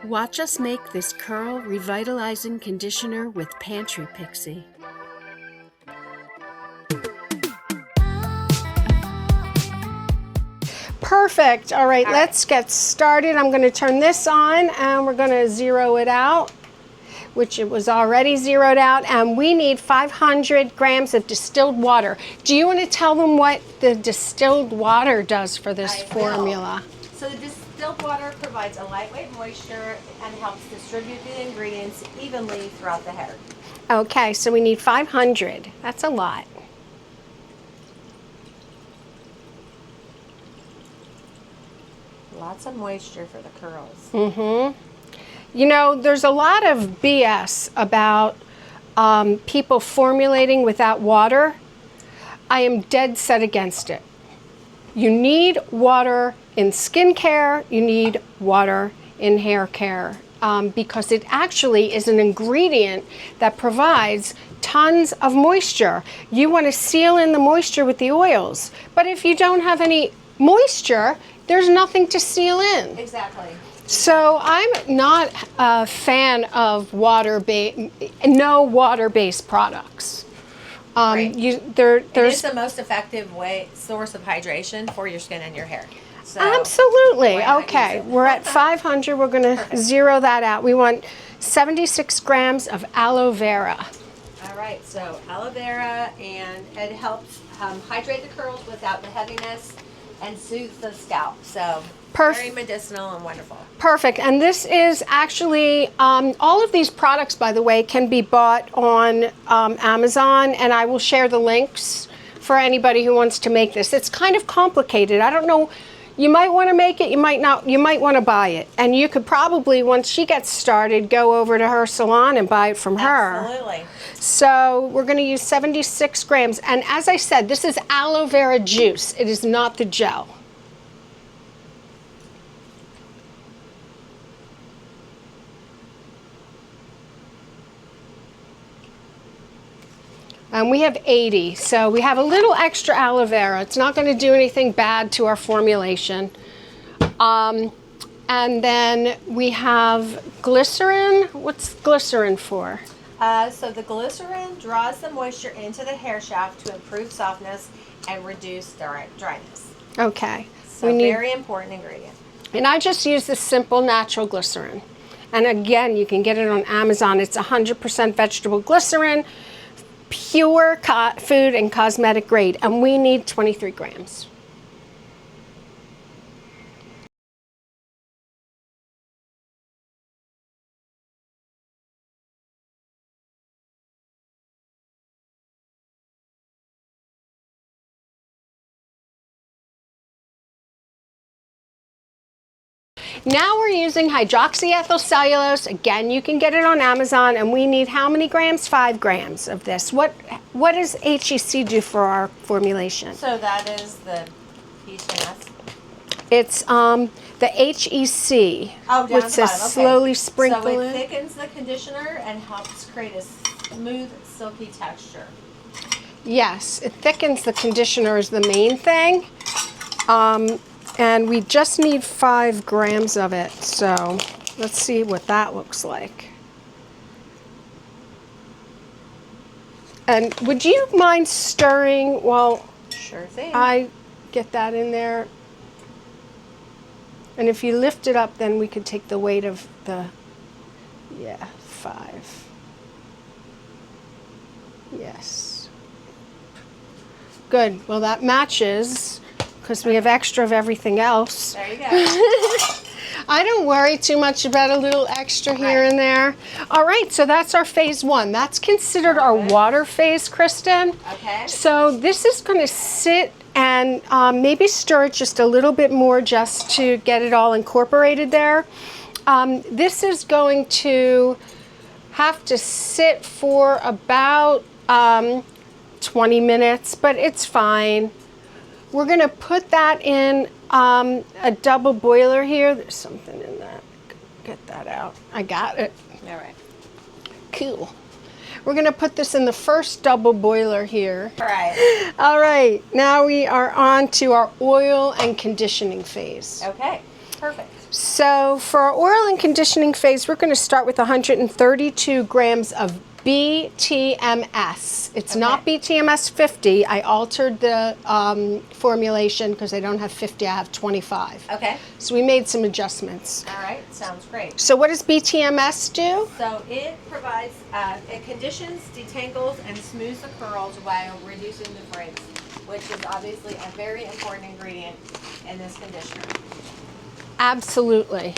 Watch us make this curl revitalizing conditioner with Pantry Pixie. Perfect. All right, let's get started. I'm going to turn this on and we're going to zero it out, which it was already zeroed out, and we need 500 grams of distilled water. Do you want to tell them what the distilled water does for this formula? So the distilled water provides a lightweight moisture and helps distribute the ingredients evenly throughout the hair. Okay, so we need 500. That's a lot. Lots of moisture for the curls. You know, there's a lot of BS about people formulating without water. I am dead set against it. You need water in skincare, you need water in hair care, because it actually is an ingredient that provides tons of moisture. You want to seal in the moisture with the oils, but if you don't have any moisture, there's nothing to seal in. Exactly. So I'm not a fan of no water-based products. Right. There's It's the most effective source of hydration for your skin and your hair. So absolutely. Okay, we're at 500. We're going to zero that out. We want 76 grams of aloe vera. All right, so aloe vera, and it helps hydrate the curls without the heaviness and soothes the scalp. So very medicinal and wonderful. Perfect. And this is actually, all of these products, by the way, can be bought on Amazon, and I will share the links for anybody who wants to make this. It's kind of complicated. I don't know. You might want to make it, you might not, you might want to buy it. And you could probably, once she gets started, go over to her salon and buy it from her. Absolutely. So we're going to use 76 grams. And as I said, this is aloe vera juice. It is not the gel. And we have 80, so we have a little extra aloe vera. It's not going to do anything bad to our formulation. And then we have glycerin. What's glycerin for? So the glycerin draws the moisture into the hair shaft to improve softness and reduce dryness. Okay. So very important ingredient. And I just use this simple natural glycerin. And again, you can get it on Amazon. It's 100% vegetable glycerin, pure food and cosmetic grade, and we need 23 grams. Now we're using hydroxyethyl cellulose. Again, you can get it on Amazon, and we need how many grams? 5 grams of this. What does HEC do for our formulation? So that is the BTMS. It's the HEC, which says slowly sprinkle So it in. thickens the conditioner and helps create a smooth, silky texture. Yes, it thickens the conditioner is the main thing. And we just need 5 grams of it, so let's see what that looks like. And would you mind stirring while Sure thing. I get that in there? And if you lift it up, then we could take the weight of the, 5. Yes. Good, well that matches, because we have extra of everything else. There you go. I don't worry too much about a little extra here and there. All right, so that's our phase 1. That's considered our water phase, Kristen. Okay. So this is going to sit and maybe stir it just a little bit more just to get it all incorporated there. This is going to have to sit for about 20 minutes, but it's fine. We're going to put that in a double boiler here. There's something in that. Get that out. I got it. All right. Cool. We're going to put this in the first double boiler here. All right. All right. Now we are on to our oil and conditioning phase. Okay. Perfect. So for our oil and conditioning phase, we're going to start with 132 grams of BTMS. It's not BTMS 50. I altered the formulation because I don't have 50, I have 25. Okay. So we made some adjustments. All right, sounds great. So what does BTMS do? So it provides, it conditions, detangles, and smooths the curls while reducing the frizz, which is obviously a very important ingredient in this conditioner. Absolutely.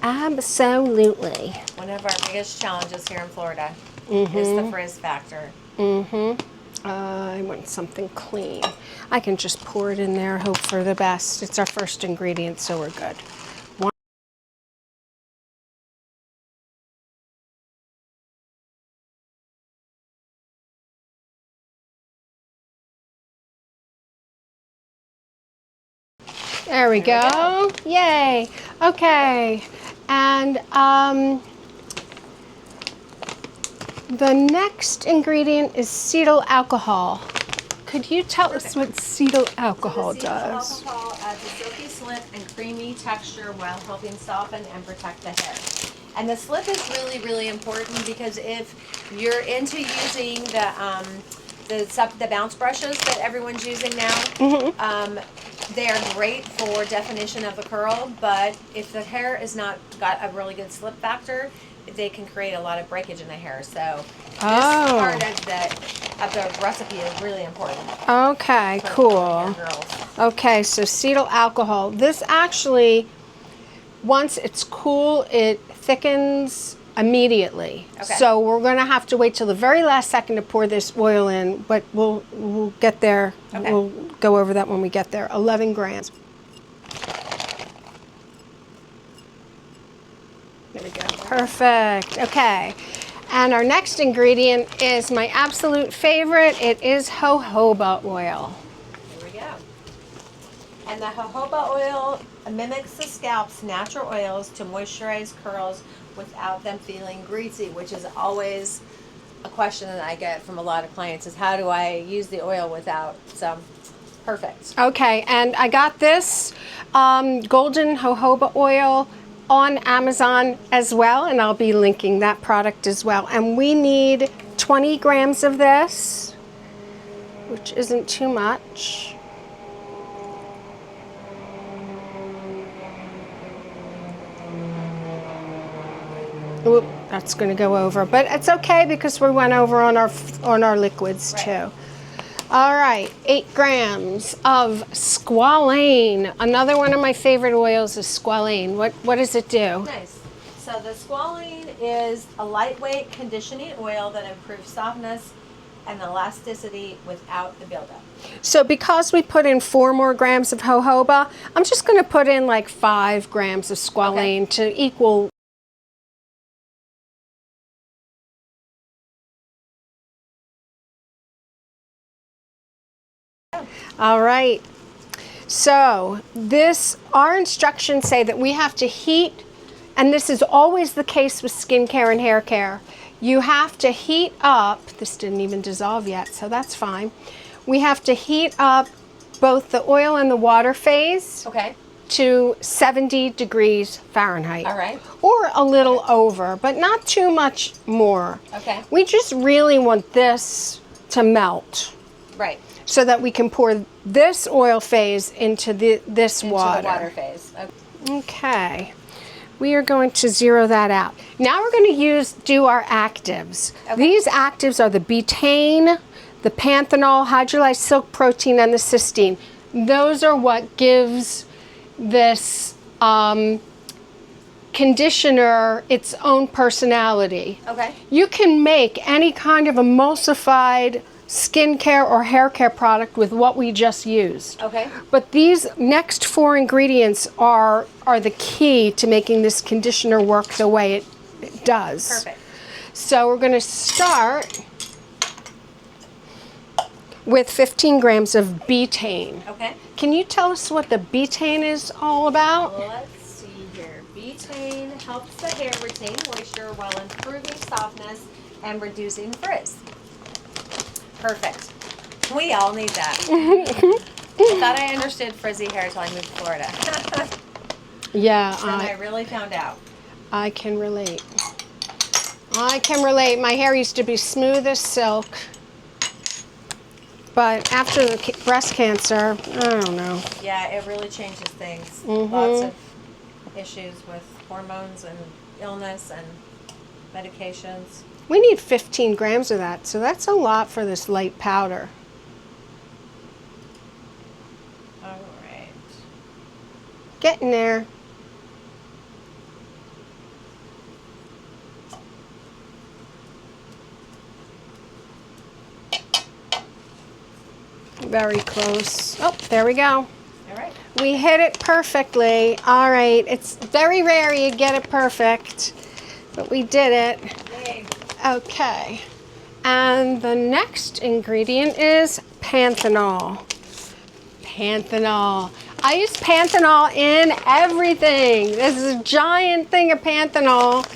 Absolutely. One of our biggest challenges here in Florida is the frizz factor. I want something clean. I can just pour it in there, hope for the best. It's our first ingredient, so we're good. There we go. Yay. Okay. And the next ingredient is cetyl alcohol. Could you tell us what cetyl alcohol does? Cetyl alcohol adds a silky slip and creamy texture while helping soften and protect the hair. And the slip is really, really important because if you're into using the bounce brushes that everyone's using now, they are great for definition of a curl, but if the hair is not got a really good slip factor, they can create a lot of breakage in the hair. So this part of the recipe is really important. Okay, cool. Girls. Okay, so cetyl alcohol. This actually, once it's cool, it thickens immediately. Okay. So we're going to have to wait till the very last second to pour this oil in, but we'll get there. Okay. We'll go over that when we get there. 11 grams. There we go. Perfect. Okay. And our next ingredient is my absolute favorite. It is jojoba oil. Here we go. And the jojoba oil mimics the scalp's natural oils to moisturize curls without them feeling greasy, which is always a question that I get from a lot of clients is how do I use the oil without, so perfect. Okay, and I got this golden jojoba oil on Amazon as well, and I'll be linking that product as well. And we need 20 grams of this, which isn't too much. Oop, that's going to go over, but it's okay because we went over on our liquids too. All right, 8 grams of Squalane. Another one of my favorite oils is Squalane. What does it do? Nice. So the Squalane is a lightweight conditioning oil that improves softness and elasticity without the buildup. So because we put in 4 more grams of jojoba, I'm just going to put in like 5 grams of Squalane to equal. All right, so our instructions say that we have to heat, and this is always the case with skincare and hair care. You have to heat up, this didn't even dissolve yet, so that's fine. We have to heat up both the oil and the water phase to 70 degrees Fahrenheit. All right. Or a little over, but not too much more. Okay. We just really want this to melt. Right. So that we can pour this oil phase into this water. Into the water phase. Okay. We are going to zero that out. Now we're going to do our actives. Okay. These actives are the betaine, the Panthenol, hydrolyzed silk protein, and the cysteine. Those are what gives this conditioner its own personality. Okay. You can make any kind of emulsified skincare or hair care product with what we just used. Okay. But these next 4 ingredients are the key to making this conditioner work the way it does. Perfect. So we're going to start with 15 grams of betaine. Okay. Can you tell us what the betaine is all about? Let's see here. Betaine helps the hair retain moisture while improving softness and reducing frizz. Perfect. We all need that. I thought I understood frizzy hair until I moved to Florida. Yeah, Then I really found out. I can relate. I can relate. My hair used to be smooth as silk. But after the breast cancer, I don't know. Yeah, it really changes things. Lots of issues with hormones and illness and medications. We need 15 grams of that, so that's a lot for this light powder. All right. Getting there. Very close. Oh, there we go. All right. We hit it perfectly. All right. It's very rare you get it perfect, but we did it. Yay. Okay. And the next ingredient is Panthenol. Panthenol. I use Panthenol in everything. This giant thing of Panthenol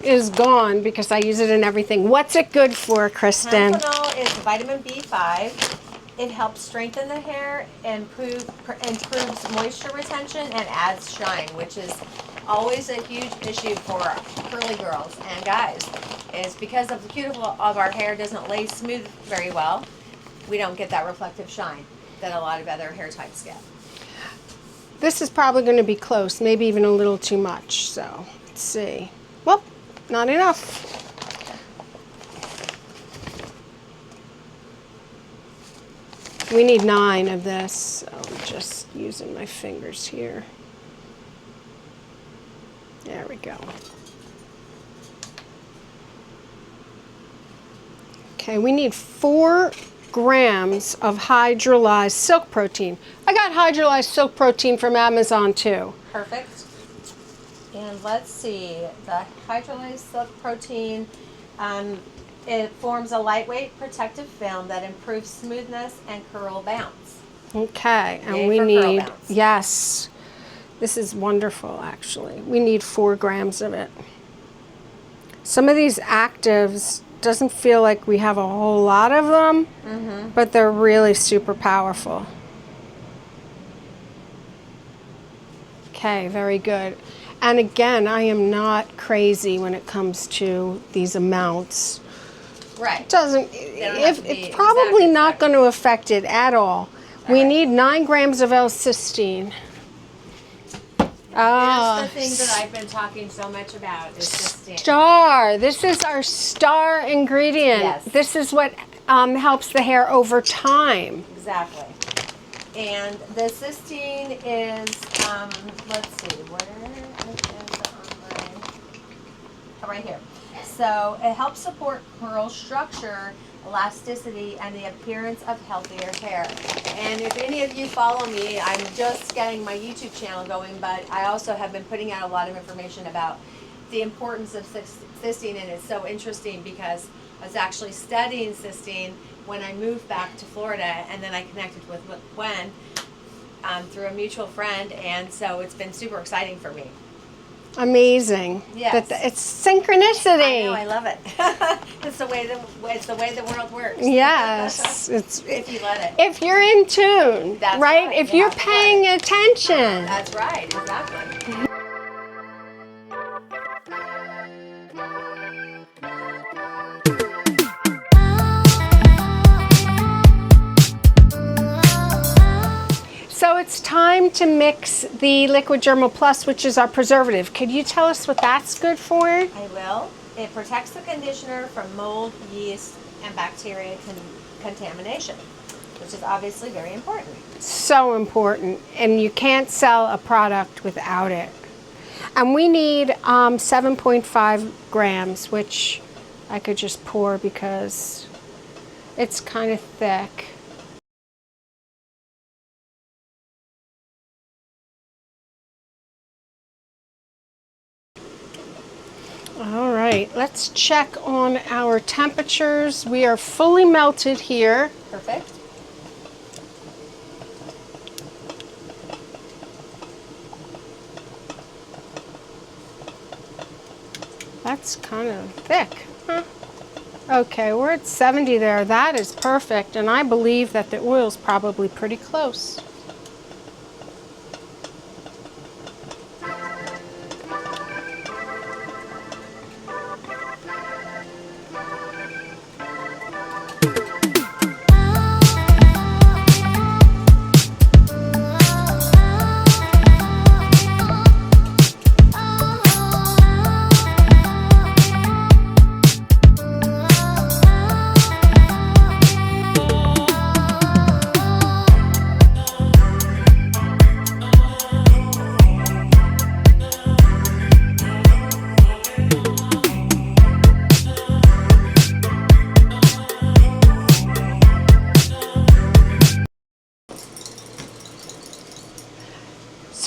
is gone because I use it in everything. What's it good for, Kristen? Panthenol is vitamin B5. It helps strengthen the hair, improves moisture retention, and adds shine, which is always a huge issue for curly girls and guys. Is because of the cuticle of our hair doesn't lay smooth very well. We don't get that reflective shine that a lot of other hair types get. This is probably going to be close, maybe even a little too much. So let's see. Well, not enough. We need 9 of this, so I'm just using my fingers here. There we go. Okay, we need 4 grams of hydrolyzed silk protein. I got hydrolyzed silk protein from Amazon too. Perfect. And let's see, the hydrolyzed silk protein, it forms a lightweight protective film that improves smoothness and curl bounce. Okay, and Yay we for curl need, bounce. yes, this is wonderful actually. We need 4 grams of it. Some of these actives doesn't feel like we have a whole lot of them, but they're really super powerful. Okay, very good. And again, I am not crazy when it comes to these amounts. Right. It's probably not going to affect it at all. We need 9 grams of L-Cysteine. Here's the thing that I've been talking so much about is cysteine. Star. This is our star ingredient. Yes. This is what helps the hair over time. Exactly. And the cysteine is, let's see, where is it on my, oh, right here. So it helps support curl structure, elasticity, and the appearance of healthier hair. And if any of you follow me, I'm just getting my YouTube channel going, but I also have been putting out a lot of information about the importance of cysteine, and it's so interesting because I was actually studying cysteine when I moved back to Florida, and then I connected with Gwen through a mutual friend, and so it's been super exciting for me. Amazing. Yes. It's synchronicity. I know, I love it. It's the way the world works. Yes. If you let it. If you're in tune, That's right? right, If you you're have to let paying it. attention. That's right, exactly. So it's time to mix the Liquid Germal Plus, which is our preservative. Could you tell us what that's good for? I will. It protects the conditioner from mold, yeast, and bacteria contamination, which is obviously very important. So important, and you can't sell a product without it. And we need 7.5 grams, which I could just pour because it's kind of thick. All right, let's check on our temperatures. We are fully melted here. Perfect. That's kind of thick, huh? Okay, we're at 70 there. That is perfect, and I believe that the oil's probably pretty close.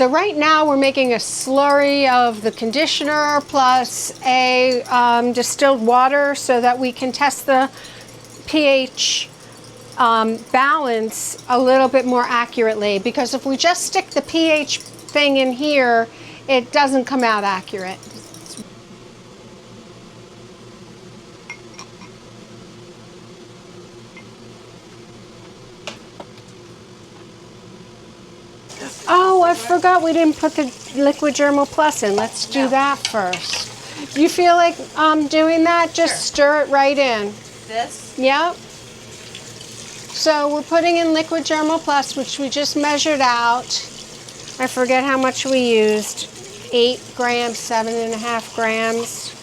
So right now we're making a slurry of the conditioner plus a distilled water so that we can test the pH balance a little bit more accurately, because if we just stick the pH thing in here, it doesn't come out accurate. Oh, I forgot we didn't put the liquid Germal Plus in. Let's do that first. You feel like doing that? Just stir it right in. This? Yep. So we're putting in liquid Germal Plus, which we just measured out. I forget how much we used. 8 grams, 7.5 grams.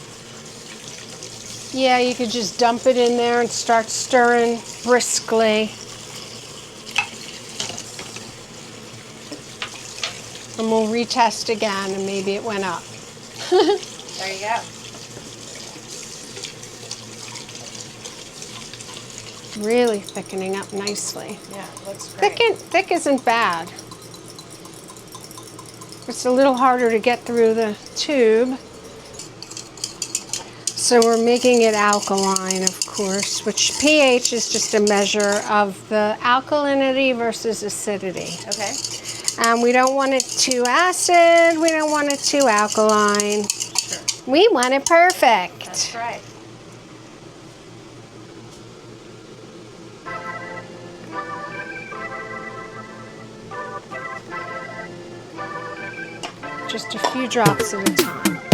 Yeah, you could just dump it in there and start stirring briskly. And we'll retest again, and maybe it went up. There you go. Really thickening up nicely. Yeah, it looks great. Thick isn't bad. It's a little harder to get through the tube. So we're making it alkaline, of course, which pH is just a measure of the alkalinity versus acidity. Okay. We don't want it too acid, we don't want it too alkaline. Sure. We want it perfect. That's right. Just a few drops at a time.